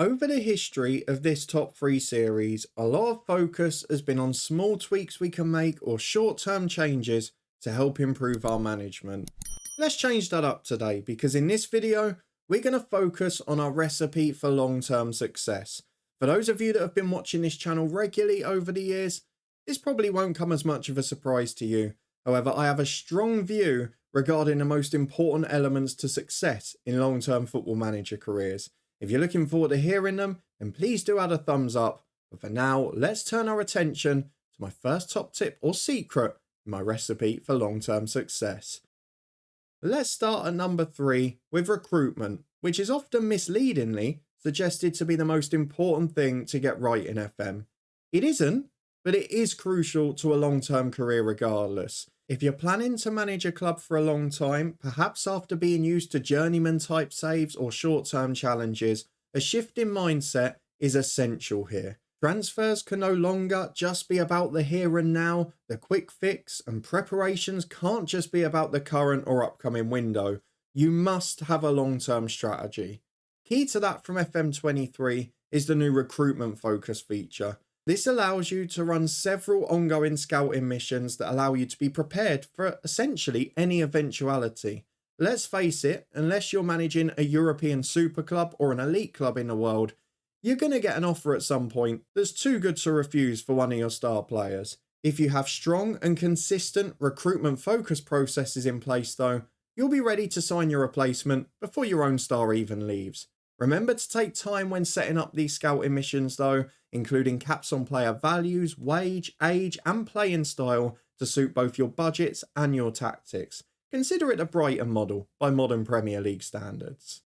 Over the history of this top 3 series, a lot of focus has been on small tweaks we can make or short-term changes to help improve our management. Let's change that up today because in this video, we're going to focus on our recipe for long-term success. For those of you that have been watching this channel regularly over the years, this probably won't come as much of a surprise to you. However, I have a strong view regarding the most important elements to success in long-term football manager careers. If you're looking forward to hearing them, then please do add a thumbs up. But for now, let's turn our attention to my first top tip or secret in my recipe for long-term success. Let's start at number 3 with recruitment, which is often misleadingly suggested to be the most important thing to get right in FM. It isn't, but it is crucial to a long-term career regardless. If you're planning to manage a club for a long time, perhaps after being used to journeyman type saves or short-term challenges, a shift in mindset is essential here. Transfers can no longer just be about the here and now, the quick fix, and preparations can't just be about the current or upcoming window. You must have a long-term strategy. Key to that from FM23 is the new recruitment focus feature. This allows you to run several ongoing scouting missions that allow you to be prepared for essentially any eventuality. Let's face it, unless you're managing a European super club or an elite club in the world, you're going to get an offer at some point that's too good to refuse for one of your star players. If you have strong and consistent recruitment focus processes in place though, you'll be ready to sign your replacement before your own star even leaves. Remember to take time when setting up these scouting missions though, including caps on player values, wage, age and playing style to suit both your budgets and your tactics. Consider it a Brighton model by modern Premier League standards.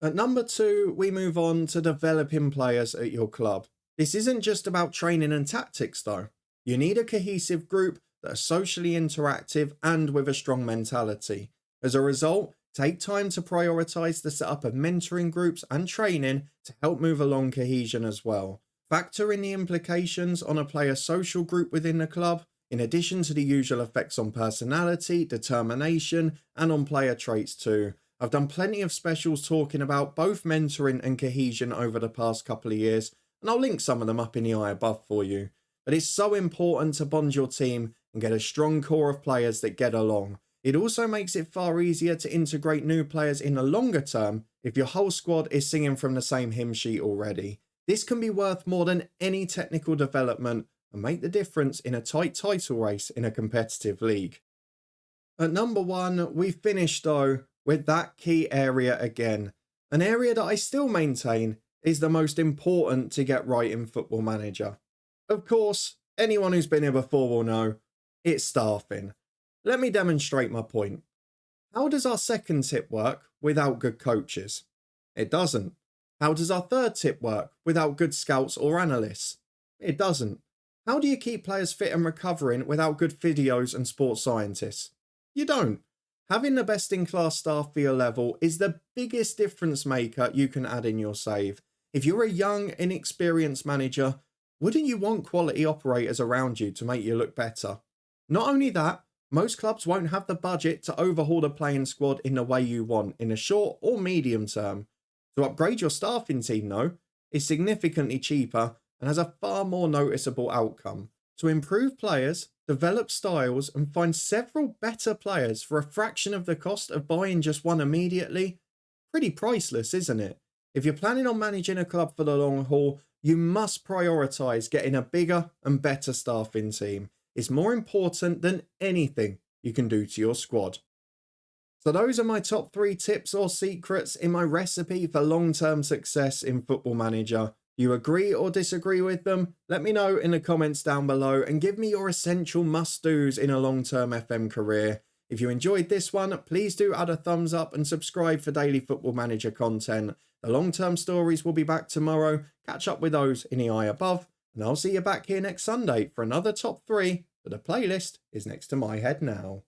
At number 2, we move on to developing players at your club. This isn't just about training and tactics though. You need a cohesive group that are socially interactive and with a strong mentality. As a result, take time to prioritise the setup of mentoring groups and training to help move along cohesion as well. Factor in the implications on a player's social group within the club, in addition to the usual effects on personality, determination, and on player traits too. I've done plenty of specials talking about both mentoring and cohesion over the past couple of years, and I'll link some of them up in the eye above for you. But it's so important to bond your team and get a strong core of players that get along. It also makes it far easier to integrate new players in the longer term if your whole squad is singing from the same hymn sheet already. This can be worth more than any technical development and make the difference in a tight title race in a competitive league. At number 1, we finished though with that key area again. An area that I still maintain is the most important to get right in Football Manager. Of course, anyone who's been here before will know it's staffing. Let me demonstrate my point. How does our second tip work without good coaches? It doesn't. How does our third tip work without good scouts or analysts? It doesn't. How do you keep players fit and recovering without good physios and sports scientists? You don't. Having the best in class staff for your level is the biggest difference maker you can add in your save. If you're a young, inexperienced manager, wouldn't you want quality operators around you to make you look better? Not only that, most clubs won't have the budget to overhaul the playing squad in the way you want in a short or medium term. To upgrade your staffing team though, is significantly cheaper and has a far more noticeable outcome. To improve players, develop styles and find several better players for a fraction of the cost of buying just one immediately, pretty priceless, isn't it? If you're planning on managing a club for the long haul, you must prioritise getting a bigger and better staffing team. It's more important than anything you can do to your squad. So those are my top 3 tips or secrets in my recipe for long-term success in Football Manager. You agree or disagree with them? Let me know in the comments down below and give me your essential must-dos in a long-term FM career. If you enjoyed this one, please do add a thumbs up and subscribe for daily Football Manager content. The long-term stories will be back tomorrow. Catch up with those in the eye above. And I'll see you back here next Sunday for another top 3, but the playlist is next to my head now.